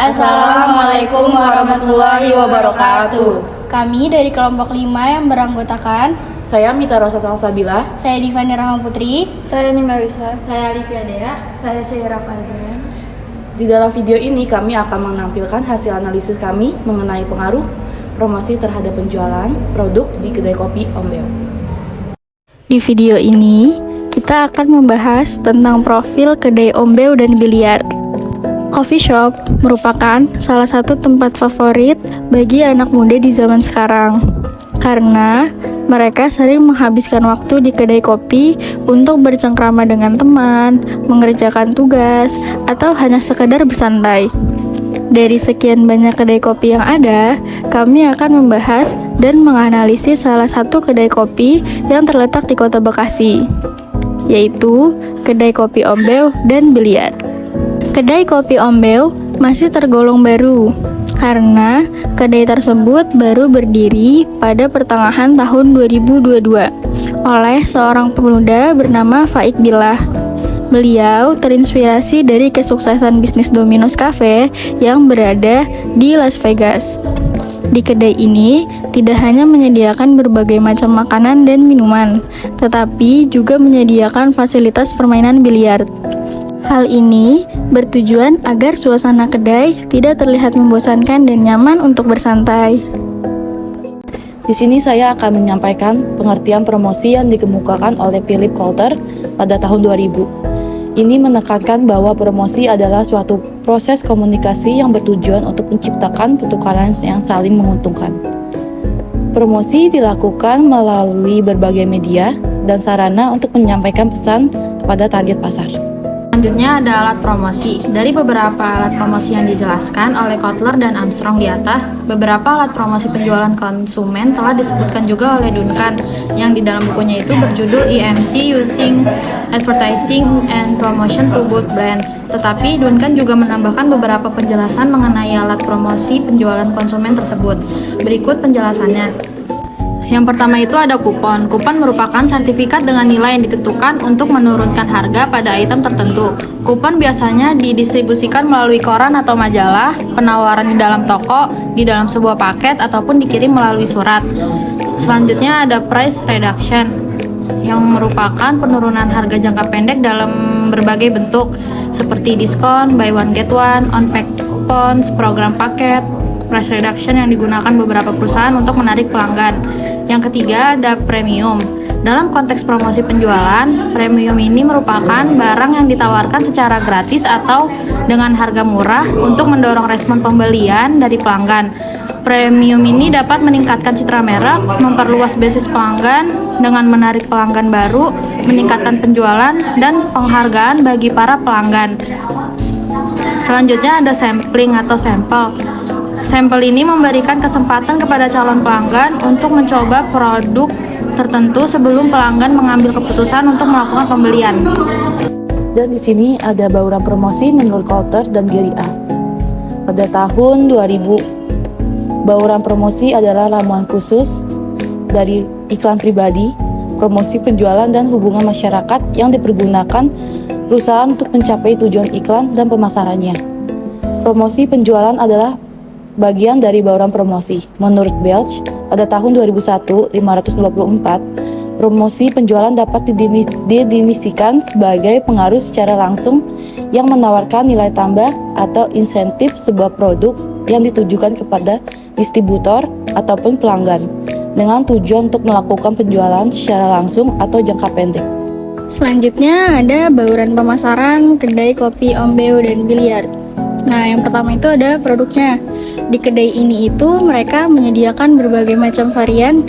Assalamualaikum warahmatullahi wabarakatuh. Kami dari kelompok 5 yang beranggotakan Saya Mita Rosa Salsabila. saya Divani Rahma Putri, Saya Nima Wisa. Saya Alifia Dea. Saya Syaira Fazrian. Di dalam video ini kami akan menampilkan hasil analisis kami mengenai pengaruh promosi terhadap penjualan produk di kedai kopi Ombeo. Di video ini, kita akan membahas tentang profil kedai ombeo dan biliar. Coffee shop merupakan salah satu tempat favorit bagi anak muda di zaman sekarang. Karena mereka sering menghabiskan waktu di kedai kopi untuk bercengkrama dengan teman, mengerjakan tugas, atau hanya sekedar bersantai. Dari sekian banyak kedai kopi yang ada, kami akan membahas dan menganalisis salah satu kedai kopi yang terletak di Kota Bekasi, yaitu kedai kopi Ombeo dan biliar. Kedai kopi Ombeo masih tergolong baru, karena kedai tersebut baru berdiri pada pertengahan tahun 2022 oleh seorang pemuda bernama Faik Billah. Beliau terinspirasi dari kesuksesan bisnis Domino's Cafe yang berada di Las Vegas. Di kedai ini tidak hanya menyediakan berbagai macam makanan dan minuman, tetapi juga menyediakan fasilitas permainan biliar. Hal ini bertujuan agar suasana kedai tidak terlihat membosankan dan nyaman untuk bersantai. Di sini saya akan menyampaikan pengertian promosi yang dikemukakan oleh Philip Kotler pada tahun 2000. Ini menekankan bahwa promosi adalah suatu proses komunikasi yang bertujuan untuk menciptakan pertukaran yang saling menguntungkan. Promosi dilakukan melalui berbagai media dan sarana untuk menyampaikan pesan kepada target pasar. Selanjutnya ada alat promosi. Dari beberapa alat promosi yang dijelaskan oleh Kotler dan Armstrong di atas, beberapa alat promosi penjualan konsumen telah disebutkan juga oleh Duncan, yang di dalam bukunya itu berjudul EMC Using Advertising and Promotion to Build Brands. Tetapi Duncan juga menambahkan beberapa penjelasan mengenai alat promosi penjualan konsumen tersebut. Berikut penjelasannya. Yang pertama itu ada kupon. Kupon merupakan sertifikat dengan nilai yang ditentukan untuk menurunkan harga pada item tertentu. Kupon biasanya didistribusikan melalui koran atau majalah, penawaran di dalam toko, di dalam sebuah paket, ataupun dikirim melalui surat. Selanjutnya ada price reduction, yang merupakan penurunan harga jangka pendek dalam berbagai bentuk, seperti diskon, buy one get one, on-pack coupons, program paket. Price reduction yang digunakan beberapa perusahaan untuk menarik pelanggan. Yang ketiga ada premium. Dalam konteks promosi penjualan, premium ini merupakan barang yang ditawarkan secara gratis atau dengan harga murah untuk mendorong respon pembelian dari pelanggan. Premium ini dapat meningkatkan citra merek, memperluas basis pelanggan dengan menarik pelanggan baru, meningkatkan penjualan dan penghargaan bagi para pelanggan. Selanjutnya ada sampling atau sampel. Sampel ini memberikan kesempatan kepada calon pelanggan untuk mencoba produk tertentu sebelum pelanggan mengambil keputusan untuk melakukan pembelian. Dan di sini ada bauran promosi menurut Kotler dan Gary A. Pada tahun 2000, bauran promosi adalah ramuan khusus dari iklan pribadi, promosi penjualan dan hubungan masyarakat yang dipergunakan perusahaan untuk mencapai tujuan iklan dan pemasarannya. Promosi penjualan adalah bagian dari bauran promosi. Menurut Belch, pada tahun 2001, 524, promosi penjualan dapat didefinisikan sebagai pengaruh secara langsung yang menawarkan nilai tambah atau insentif sebuah produk yang ditujukan kepada distributor ataupun pelanggan dengan tujuan untuk melakukan penjualan secara langsung atau jangka pendek. Selanjutnya ada bauran pemasaran kedai kopi Ombeo dan biliar. Nah, yang pertama itu ada produknya. Di kedai ini itu mereka menyediakan berbagai macam varian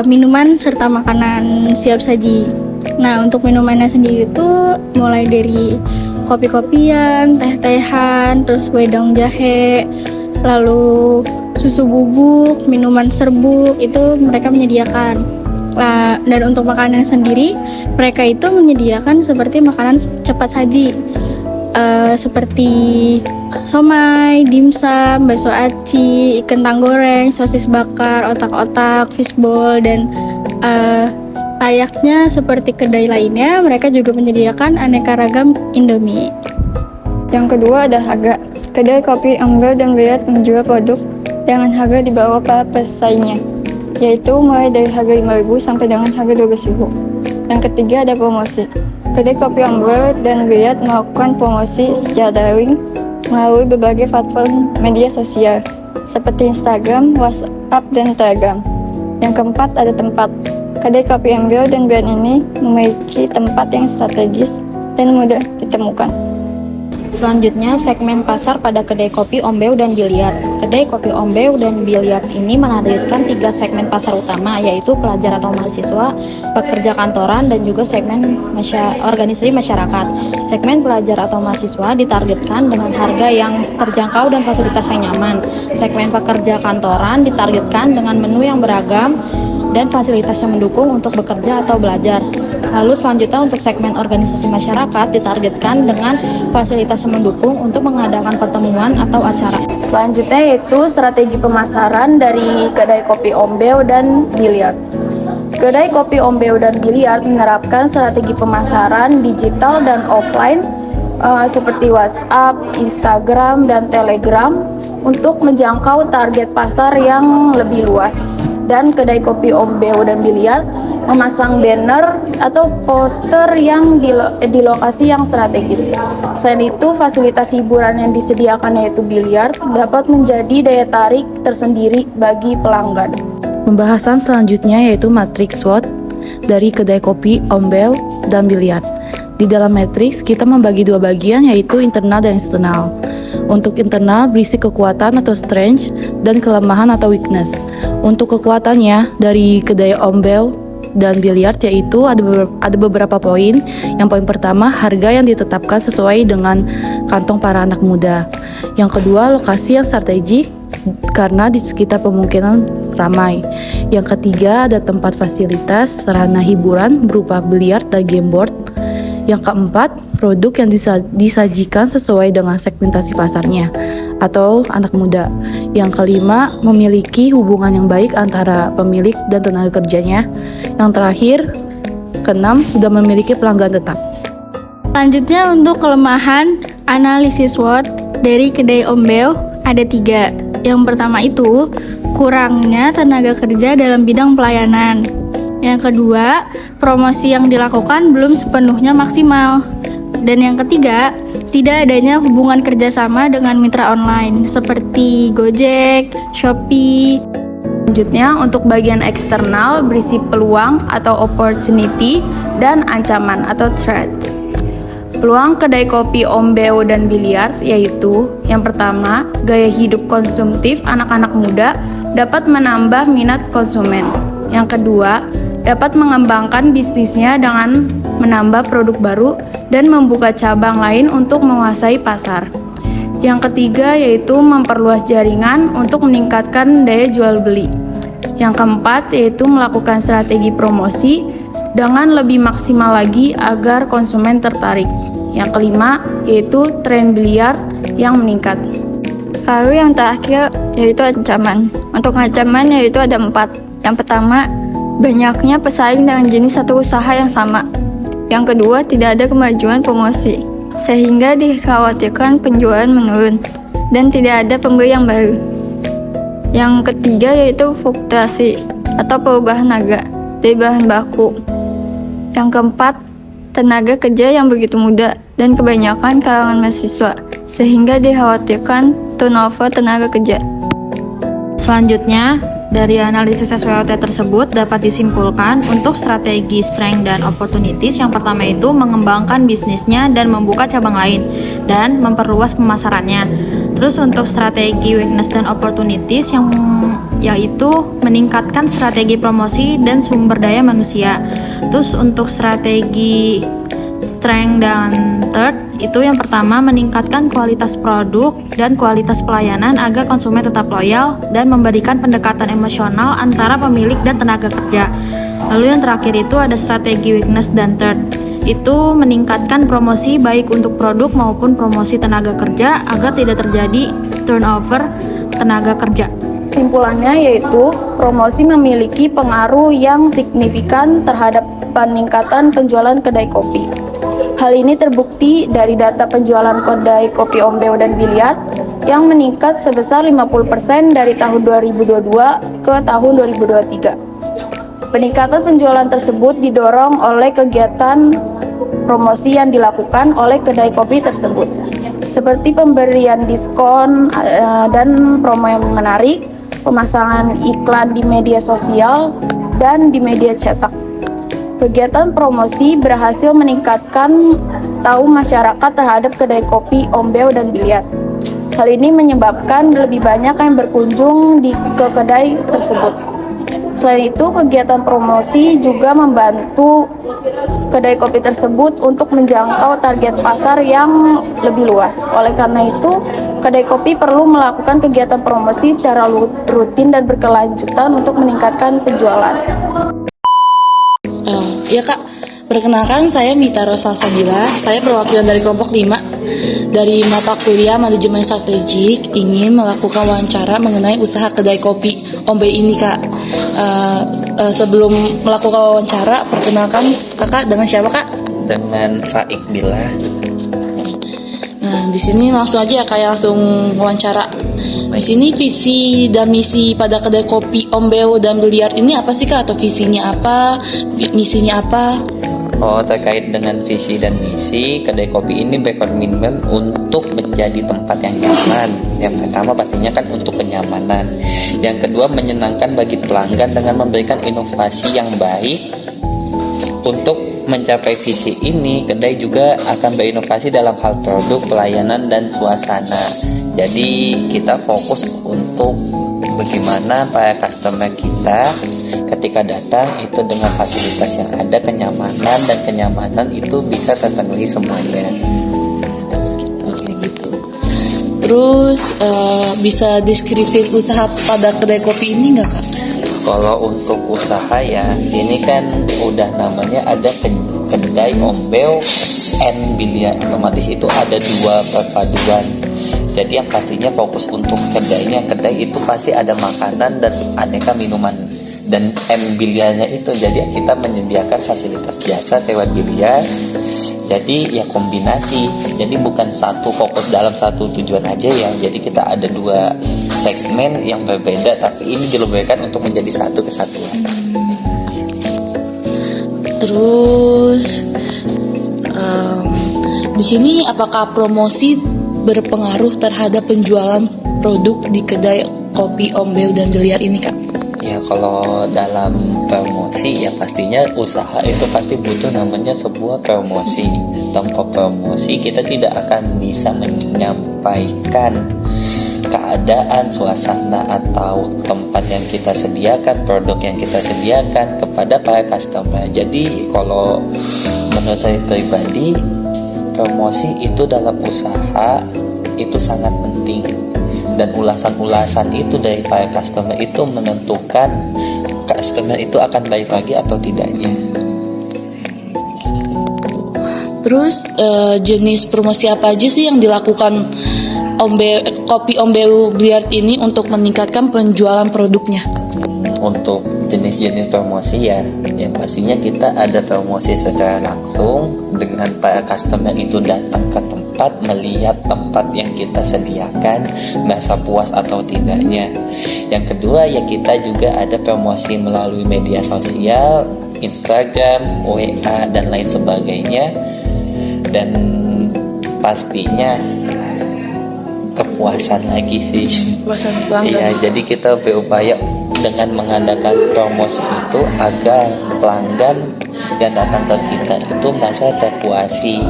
minuman serta makanan siap saji. Nah, untuk minumannya sendiri itu mulai dari kopi-kopian, teh-tehan, terus wedang jahe, lalu susu bubuk, minuman serbuk, itu mereka menyediakan. Dan untuk makanan sendiri, mereka itu menyediakan seperti makanan cepat saji, seperti somai, dimsum, bakso aci, kentang goreng, sosis bakar, otak-otak, fishball, dan layaknya seperti kedai lainnya, mereka juga menyediakan aneka ragam Indomie. Yang kedua ada harga. Kedai kopi Ombel dan Biliar menjual produk dengan harga di bawah para pesaingnya, yaitu mulai dari harga 5.000 sampai dengan harga 12.000. Yang ketiga ada promosi. Kedai kopi Ombel dan Biliar melakukan promosi secara daring melalui berbagai platform media sosial seperti Instagram, WhatsApp, dan Telegram. Yang keempat ada tempat. Kedai kopi Ombel dan Biliar ini memiliki tempat yang strategis dan mudah ditemukan. Selanjutnya, segmen pasar pada kedai kopi Ombel dan Biliar. Kedai kopi Ombel dan Biliar ini menampilkan 3 segmen pasar utama, yaitu pelajar atau mahasiswa, pekerja kantoran, dan juga segmen organisasi masyarakat. Segmen pelajar atau mahasiswa ditargetkan dengan harga yang terjangkau dan fasilitas yang nyaman. Segmen pekerja kantoran ditargetkan dengan menu yang beragam dan fasilitas yang mendukung untuk bekerja atau belajar. Lalu selanjutnya untuk segmen organisasi masyarakat ditargetkan dengan fasilitas yang mendukung untuk mengadakan pertemuan atau acara. Selanjutnya yaitu strategi pemasaran dari kedai kopi Ombel dan Biliar. Kedai kopi Ombel dan Biliar menerapkan strategi pemasaran digital dan offline seperti WhatsApp, Instagram, dan Telegram untuk menjangkau target pasar yang lebih luas. Dan kedai kopi Ombel dan Biliar memasang banner atau poster yang di lokasi yang strategis. Selain itu, fasilitas hiburan yang disediakan yaitu biliar dapat menjadi daya tarik tersendiri bagi pelanggan. Pembahasan selanjutnya yaitu matriks SWOT dari kedai kopi Ombel dan Biliar. Di dalam matriks kita membagi 2 bagian yaitu internal dan eksternal. Untuk internal berisi kekuatan atau strength dan kelemahan atau weakness. Untuk kekuatannya dari kedai Ombel dan Biliar yaitu ada beberapa poin. Yang poin pertama, harga yang ditetapkan sesuai dengan kantong para anak muda. Yang kedua, lokasi yang strategik karena di sekitar pemukiman ramai. Yang ketiga, ada tempat fasilitas sarana hiburan berupa biliar dan game board. Yang keempat, produk yang disajikan sesuai dengan segmentasi pasarnya atau anak muda. Yang kelima, memiliki hubungan yang baik antara pemilik dan tenaga kerjanya. Yang terakhir, keenam, sudah memiliki pelanggan tetap. Selanjutnya untuk kelemahan analisis SWOT dari kedai Ombel ada 3. Yang pertama itu kurangnya tenaga kerja dalam bidang pelayanan. Yang kedua, promosi yang dilakukan belum sepenuhnya maksimal. Dan yang ketiga, tidak adanya hubungan kerjasama dengan mitra online seperti Gojek, Shopee. Selanjutnya untuk bagian eksternal berisi peluang atau opportunity dan ancaman atau threat. Peluang kedai kopi Ombel dan Biliar yaitu yang pertama, gaya hidup konsumtif anak-anak muda dapat menambah minat konsumen. Yang kedua, dapat mengembangkan bisnisnya dengan menambah produk baru dan membuka cabang lain untuk menguasai pasar. Yang ketiga yaitu memperluas jaringan untuk meningkatkan daya jual beli. Yang keempat yaitu melakukan strategi promosi dengan lebih maksimal lagi agar konsumen tertarik. Yang kelima yaitu tren biliar yang meningkat. Lalu yang terakhir yaitu ancaman. Untuk ancaman yaitu ada 4. Yang pertama, banyaknya pesaing dengan jenis satu usaha yang sama. Yang kedua, tidak ada kemajuan promosi, sehingga dikhawatirkan penjualan menurun dan tidak ada pembeli yang baru. Yang ketiga yaitu fluktuasi atau perubahan harga dari bahan baku. Yang keempat, tenaga kerja yang begitu muda dan kebanyakan kalangan mahasiswa, sehingga dikhawatirkan turnover tenaga kerja. Selanjutnya, dari analisis SWOT tersebut dapat disimpulkan untuk strategi strength dan opportunities. Yang pertama itu mengembangkan bisnisnya dan membuka cabang lain dan memperluas pemasarannya. Terus untuk strategi weakness dan opportunities yang yaitu meningkatkan strategi promosi dan sumber daya manusia. Terus untuk strategi strength dan third itu yang pertama meningkatkan kualitas produk dan kualitas pelayanan agar konsumen tetap loyal dan memberikan pendekatan emosional antara pemilik dan tenaga kerja. Lalu yang terakhir itu ada strategi weakness dan third, itu meningkatkan promosi baik untuk produk maupun promosi tenaga kerja agar tidak terjadi turnover tenaga kerja. Kesimpulannya yaitu promosi memiliki pengaruh yang signifikan terhadap peningkatan penjualan kedai kopi. Hal ini terbukti dari data penjualan kedai kopi Ombel dan Biliar yang meningkat sebesar 50% dari tahun 2022 ke tahun 2023. Peningkatan penjualan tersebut didorong oleh kegiatan promosi yang dilakukan oleh kedai kopi tersebut, seperti pemberian diskon dan promo yang menarik, pemasangan iklan di media sosial dan di media cetak. Kegiatan promosi berhasil meningkatkan tahu masyarakat terhadap kedai kopi, ombeo, dan biliar. Hal ini menyebabkan lebih banyak yang berkunjung ke kedai tersebut. Selain itu, kegiatan promosi juga membantu kedai kopi tersebut untuk menjangkau target pasar yang lebih luas. Oleh karena itu, kedai kopi perlu melakukan kegiatan promosi secara rutin dan berkelanjutan untuk meningkatkan penjualan. Ya Kak, perkenalkan saya Mita Rosa Sabila, saya perwakilan dari kelompok 5 dari mata kuliah Manajemen Strategik, ingin melakukan wawancara mengenai usaha kedai kopi Ombe ini Kak. Sebelum melakukan wawancara, perkenalkan Kakak dengan siapa Kak? Dengan Faik Bila. Nah, di sini langsung aja ya kayak langsung wawancara. Di sini visi dan misi pada kedai kopi Ombeo dan Biliar ini apa sih Kak? Atau visinya apa? Misinya apa? Oh, terkait dengan visi dan misi, kedai kopi ini berkomitmen untuk menjadi tempat yang nyaman. Yang pertama pastinya kan untuk kenyamanan. Yang kedua menyenangkan bagi pelanggan dengan memberikan inovasi yang baik. Untuk mencapai visi ini, kedai juga akan berinovasi dalam hal produk, pelayanan, dan suasana. Jadi kita fokus untuk bagaimana para customer kita ketika datang itu dengan fasilitas yang ada, kenyamanan, dan kenyamanan itu bisa terpenuhi semuanya. Oke gitu. Terus bisa deskripsi usaha pada kedai kopi ini nggak Kak? Kalau untuk usaha ya, ini kan udah namanya ada kedai ombeo and biliar, otomatis itu ada dua perpaduan. Jadi yang pastinya fokus untuk kedainya, kedai itu pasti ada makanan dan aneka minuman. Dan biliarnya itu, jadi kita menyediakan fasilitas jasa sewa biliar. Jadi ya kombinasi, jadi bukan satu fokus dalam satu tujuan aja ya. Jadi kita ada dua segmen yang berbeda, tapi ini dilebihkan untuk menjadi satu kesatuan. Terus di sini apakah promosi berpengaruh terhadap penjualan produk di kedai kopi Ombeo dan Biliar ini Kak? Ya kalau dalam promosi ya pastinya usaha itu pasti butuh namanya sebuah promosi. Tanpa promosi kita tidak akan bisa menyampaikan keadaan, suasana atau tempat yang kita sediakan, produk yang kita sediakan kepada para customer. Jadi kalau menurut saya pribadi, promosi itu dalam usaha itu sangat penting, dan ulasan-ulasan itu dari para customer itu menentukan customer itu akan balik lagi atau tidaknya. Terus jenis promosi apa aja sih yang dilakukan kopi Ombeo Biliar ini untuk meningkatkan penjualan produknya? Untuk jenis-jenis promosi ya, yang pastinya kita ada promosi secara langsung dengan para customer itu datang ke tempat, melihat tempat yang kita sediakan, merasa puas atau tidaknya. Yang kedua ya kita juga ada promosi melalui media sosial, Instagram, WA, dan lain sebagainya. Dan pastinya kepuasan lagi sih. Kepuasan pelanggan. Iya, jadi kita berupaya dengan mengadakan promosi itu agar pelanggan yang datang ke kita itu merasa terpuasi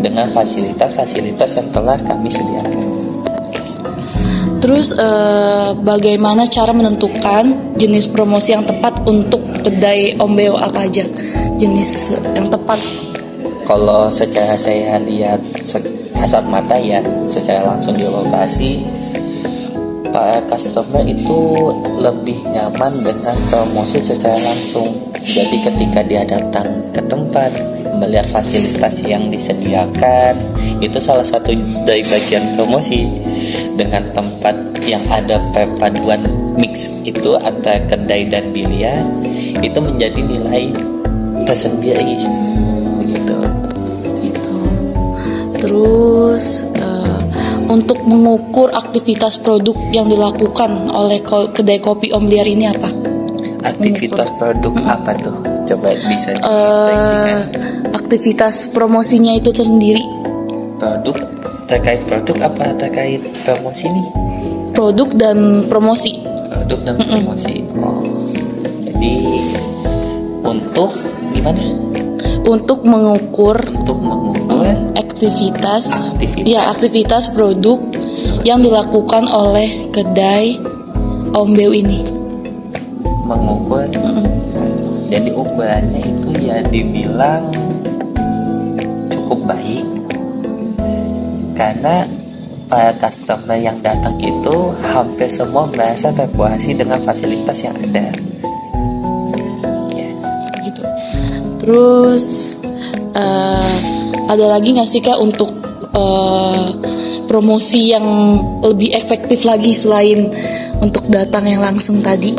dengan fasilitas-fasilitas yang telah kami sediakan. Terus bagaimana cara menentukan jenis promosi yang tepat untuk kedai Ombeo apa aja? Jenis yang tepat. Kalau secara saya lihat kasat mata ya, secara langsung di lokasi, para customer itu lebih nyaman dengan promosi secara langsung. Jadi ketika dia datang ke tempat, melihat fasilitas yang disediakan, itu salah satu dari bagian promosi. Dengan tempat yang ada perpaduan mix itu antara kedai dan biliar, itu menjadi nilai tersendiri. Begitu. Terus untuk mengukur aktivitas produk yang dilakukan oleh kedai kopi Om Biliar ini apa? Aktivitas produk apa tuh? Coba bisa Eh, aktivitas promosinya itu sendiri. produk, terkait produk apa terkait promosi nih? Produk dan promosi. Produk dan promosi. Oh, jadi untuk gimana? Untuk mengukur Untuk mengukur aktivitas aktivitas produk yang dilakukan oleh kedai Om Beu ini. mengukur. Jadi ukurannya itu ya dibilang cukup baik karena para customer yang datang itu hampir semua merasa terpuasi dengan fasilitas yang ada. Ya. Gitu. Terus ada lagi nggak sih Kak untuk promosi yang lebih efektif lagi selain untuk datang yang langsung tadi?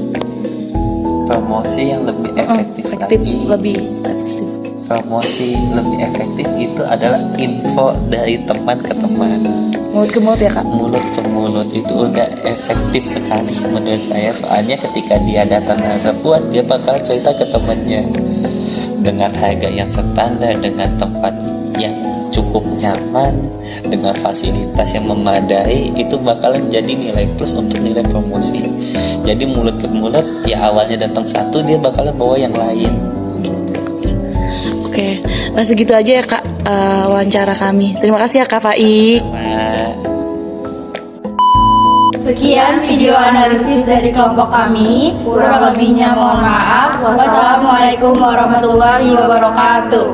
Promosi yang lebih efektif lagi. Lebih efektif. Promosi lebih efektif itu adalah info dari teman ke teman. Mulut ke mulut ya Kak? Mulut ke mulut itu udah efektif sekali menurut saya. Soalnya ketika dia datang merasa puas, dia bakal cerita ke temannya dengan harga yang standar, dengan tempat yang cukup nyaman, dengan fasilitas yang memadai, itu bakalan jadi nilai plus untuk nilai promosi. Jadi mulut ke mulut, ya awalnya datang satu, dia bakalan bawa yang lain. Oke, segitu aja ya Kak wawancara kami. Terima kasih ya Kak Faik. Nah, Sekian video analisis dari kelompok kami. Kurang lebihnya mohon maaf. Wassalamualaikum warahmatullahi wabarakatuh.